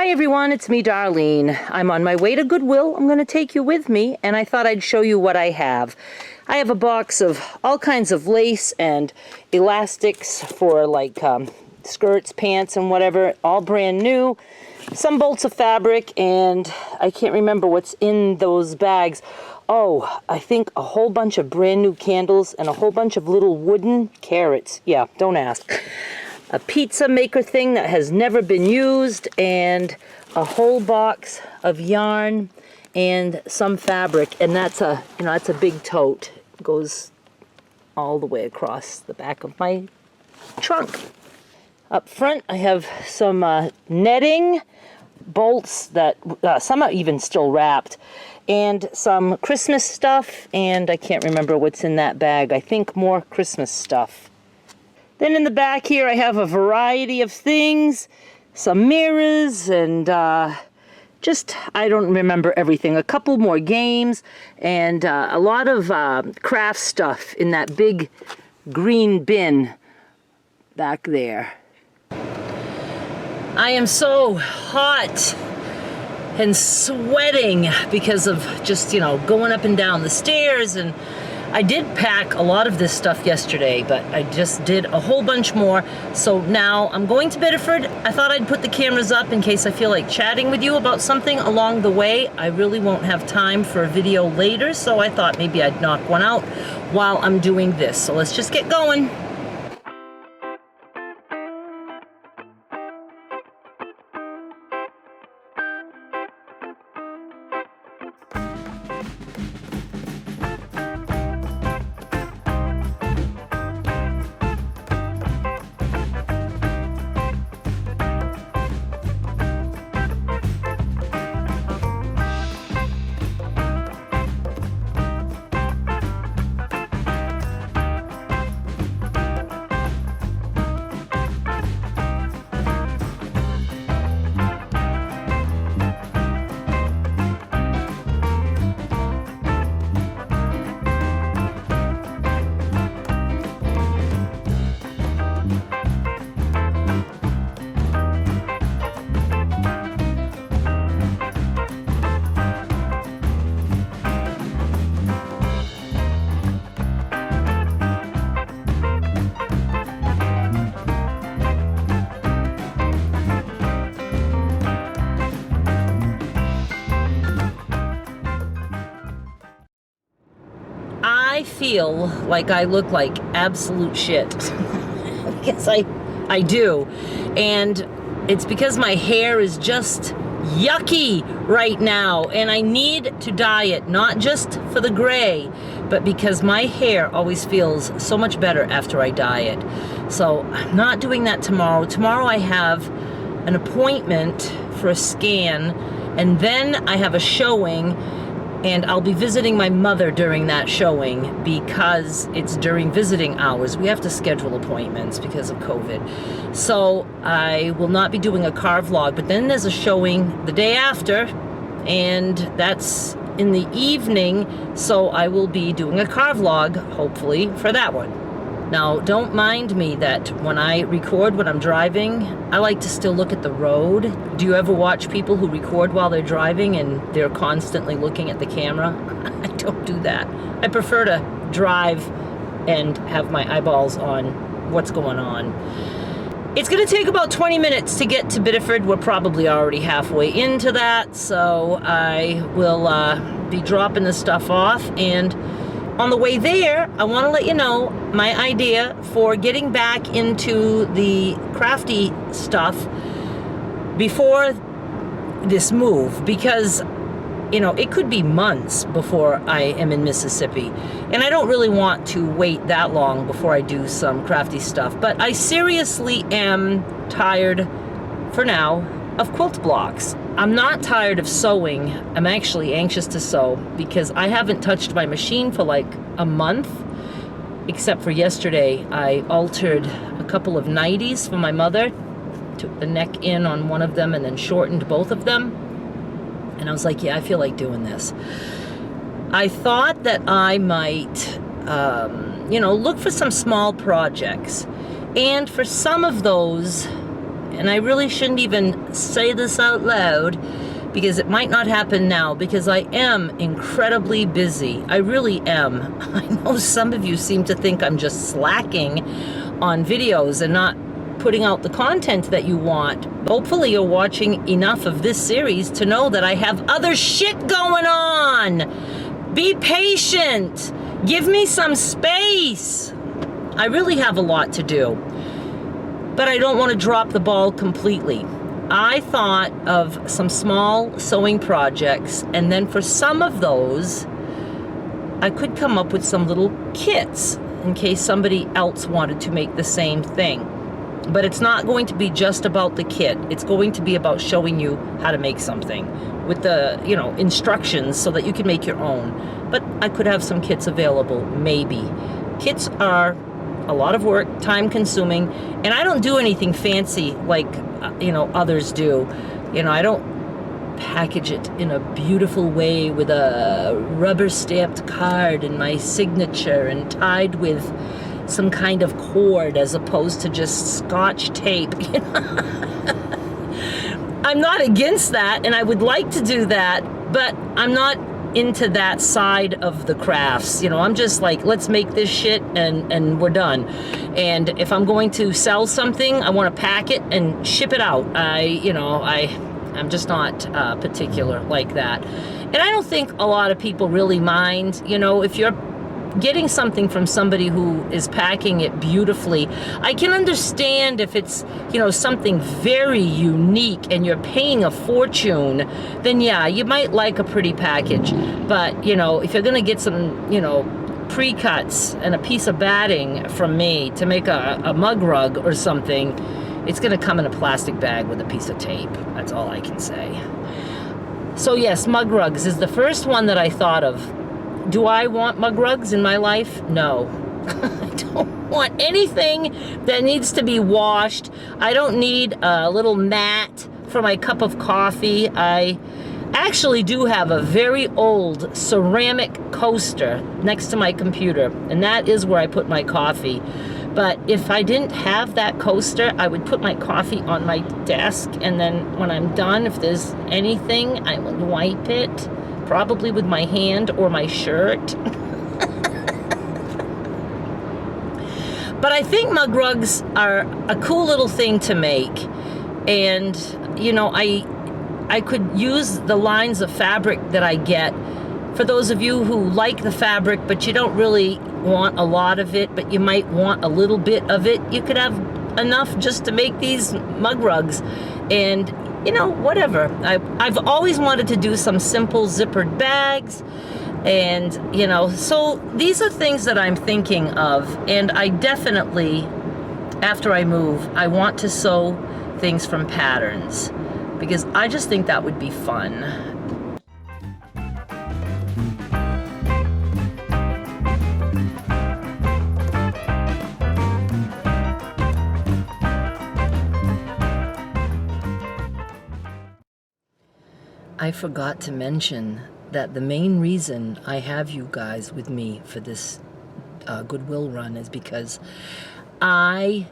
Hi everyone, it's me Darlene. I'm on my way to Goodwill. I'm going to take you with me and I thought I'd show you what I have. I have a box of all kinds of lace and elastics for like skirts, pants and whatever, all brand new. Some bolts of fabric, and I can't remember what's in those bags. Oh, I think a whole bunch of brand new candles and a whole bunch of little wooden carrots. Yeah, don't ask. A pizza maker thing that has never been used, and a whole box of yarn and some fabric, and that's a big tote. It goes all the way across the back of my trunk. Up front I have some netting, bolts that some are even still wrapped, and some Christmas stuff, and I can't remember what's in that bag. I think more Christmas stuff. Then in the back here I have a variety of things, some mirrors, and just, I don't remember everything. A couple more games, and a lot of craft stuff in that big green bin back there. I am so hot and sweating because of just, going up and down the stairs, and I did pack a lot of this stuff yesterday, but I just did a whole bunch more. So now I'm going to Biddeford. I thought I'd put the cameras up in case I feel like chatting with you about something along the way. I really won't have time for a video later, so I thought maybe I'd knock one out while I'm doing this. So let's just get going. I feel like I look like absolute shit. Yes, I do. And it's because my hair is just yucky right now, and I need to dye it, not just for the gray, but because my hair always feels so much better after I dye it. So I'm not doing that tomorrow. Tomorrow I have an appointment for a scan, and then I have a showing, and I'll be visiting my mother during that showing because it's during visiting hours. We have to schedule appointments because of COVID. So I will not be doing a car vlog, but then there's a showing the day after, and that's in the evening, so I will be doing a car vlog, hopefully, for that one. Now, don't mind me that when I record when I'm driving, I like to still look at the road. Do you ever watch people who record while they're driving and they're constantly looking at the camera? I don't do that. I prefer to drive and have my eyeballs on what's going on. It's gonna take about 20 minutes to get to Biddeford. We're probably already halfway into that, so I will be dropping this stuff off, and on the way there, I want to let you know my idea for getting back into the crafty stuff before this move, because it could be months before I am in Mississippi, and I don't really want to wait that long before I do some crafty stuff. But I seriously am tired, for now, of quilt blocks. I'm not tired of sewing. I'm actually anxious to sew because I haven't touched my machine for like a month, except for yesterday. I altered a couple of nighties for my mother, took the neck in on one of them and then shortened both of them. And I was like, yeah, I feel like doing this. I thought that I might, look for some small projects. And for some of those, and I really shouldn't even say this out loud because it might not happen now, because I am incredibly busy. I really am. I know some of you seem to think I'm just slacking on videos and not putting out the content that you want. Hopefully you're watching enough of this series to know that I have other shit going on. Be patient. Give me some space. I really have a lot to do, but I don't want to drop the ball completely. I thought of some small sewing projects, and then for some of those, I could come up with some little kits in case somebody else wanted to make the same thing. But it's not going to be just about the kit. It's going to be about showing you how to make something with the, instructions so that you can make your own. But I could have some kits available, maybe. Kits are a lot of work, time consuming, and I don't do anything fancy like, others do. I don't package it in a beautiful way with a rubber stamped card and my signature and tied with some kind of cord as opposed to just Scotch tape. I'm not against that, and I would like to do that, but I'm not into that side of the crafts. I'm just like, let's make this shit and we're done. And if I'm going to sell something, I want to pack it and ship it out. I'm just not particular like that. And I don't think a lot of people really mind, if you're getting something from somebody who is packing it beautifully. I can understand if it's, something very unique and you're paying a fortune, then yeah, you might like a pretty package. But, if you're going to get some, pre-cuts and a piece of batting from me to make a mug rug or something, it's going to come in a plastic bag with a piece of tape. That's all I can say. So yes, mug rugs is the first one that I thought of. Do I want mug rugs in my life? No. I don't want anything that needs to be washed. I don't need a little mat for my cup of coffee. I actually do have a very old ceramic coaster next to my computer, and that is where I put my coffee. But if I didn't have that coaster, I would put my coffee on my desk, and then when I'm done, if there's anything, I would wipe it. Probably with my hand or my shirt. But I think mug rugs are a cool little thing to make. And, I could use the lines of fabric that I get. For those of you who like the fabric, but you don't really want a lot of it, but you might want a little bit of it, you could have enough just to make these mug rugs. And whatever. I've always wanted to do some simple zippered bags, and so these are things that I'm thinking of. And I definitely, after I move, I want to sew things from patterns, because I just think that would be fun. I forgot to mention that the main reason I have you guys with me for this Goodwill run is because I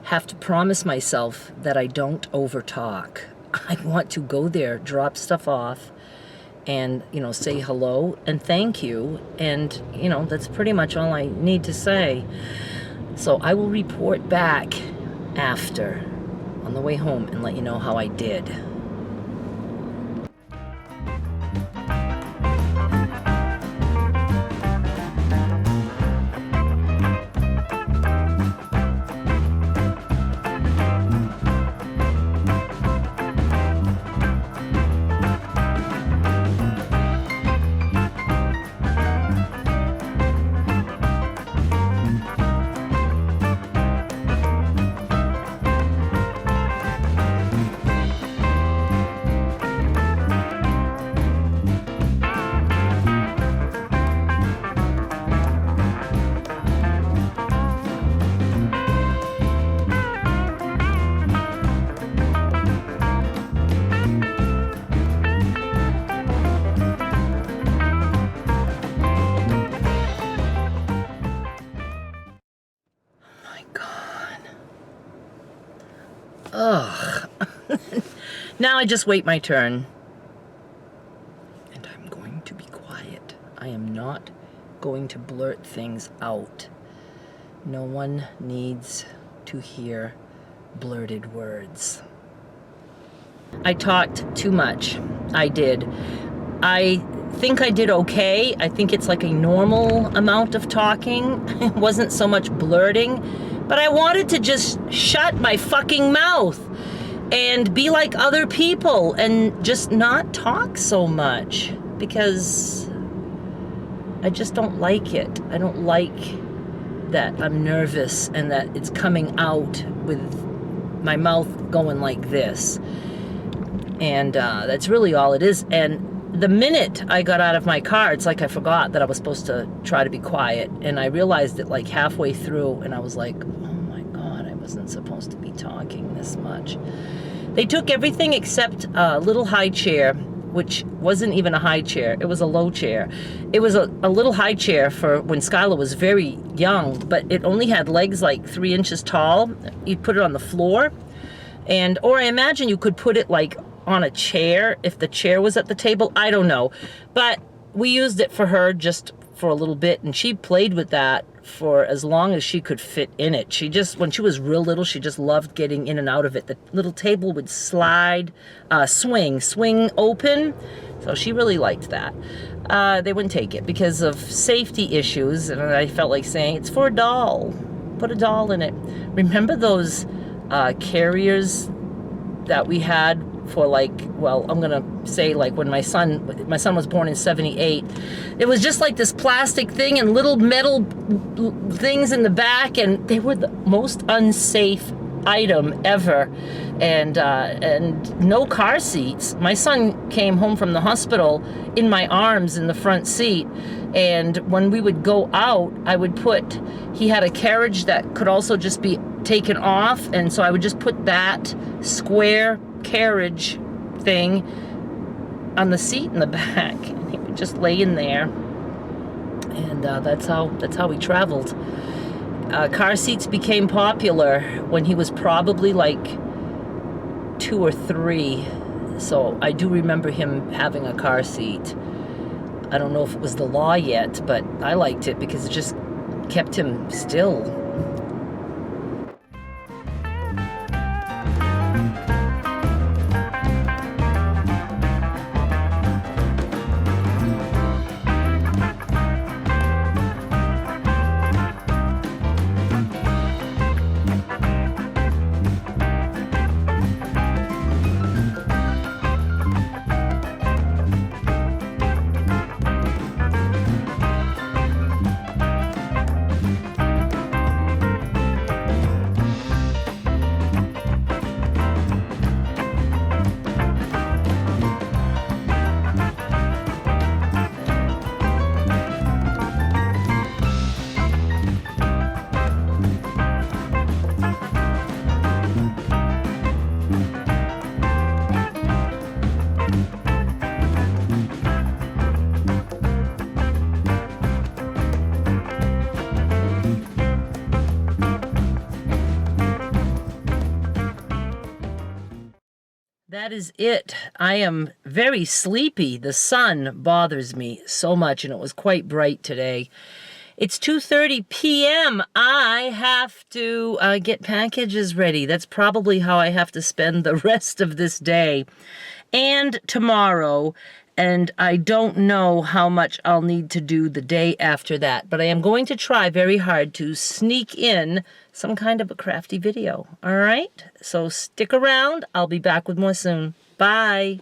have to promise myself that I don't overtalk. I want to go there, drop stuff off, and, say hello and thank you. And, that's pretty much all I need to say. So I will report back after, on the way home, and let you know how I did. Now I just wait my turn. And I'm going to be quiet. I am not going to blurt things out. No one needs to hear blurted words. I talked too much. I did. I think I did okay. I think it's like a normal amount of talking. It wasn't so much blurting, but I wanted to just shut my fucking mouth and be like other people and just not talk so much, because I just don't like it. I don't like that I'm nervous and that it's coming out with my mouth going like this. And that's really all it is. And the minute I got out of my car, it's like I forgot that I was supposed to try to be quiet. And I realized it like halfway through, and I was like, oh my God, I wasn't supposed to be talking this much. They took everything except a little high chair, which wasn't even a high chair. It was a low chair. It was a little high chair for when Skylar was very young, but it only had legs like 3 inches tall. You'd put it on the floor. And, or I imagine you could put it like on a chair if the chair was at the table. I don't know. But we used it for her just for a little bit, and she played with that for as long as she could fit in it. She just, when she was real little, she just loved getting in and out of it. The little table would slide, swing open. So she really liked that. They wouldn't take it because of safety issues, and I felt like saying, it's for a doll. Put a doll in it. Remember those carriers that we had for like, well, I'm gonna say like when my son was born in '78. It was just like this plastic thing and little metal things in the back, and they were the most unsafe item ever. And no car seats. My son came home from the hospital in my arms in the front seat, and when we would go out, he had a carriage that could also just be taken off, and so I would just put that square carriage thing on the seat in the back, and he would just lay in there, and that's how we traveled. Car seats became popular when he was probably like 2 or 3, so I do remember him having a car seat. I don't know if it was the law yet, but I liked it because it just kept him still. That is it. I am very sleepy. The sun bothers me so much, and it was quite bright today. It's 2:30 p.m. I have to get packages ready. That's probably how I have to spend the rest of this day and tomorrow. And I don't know how much I'll need to do the day after that. But I am going to try very hard to sneak in some kind of a crafty video. All right? So stick around. I'll be back with more soon. Bye.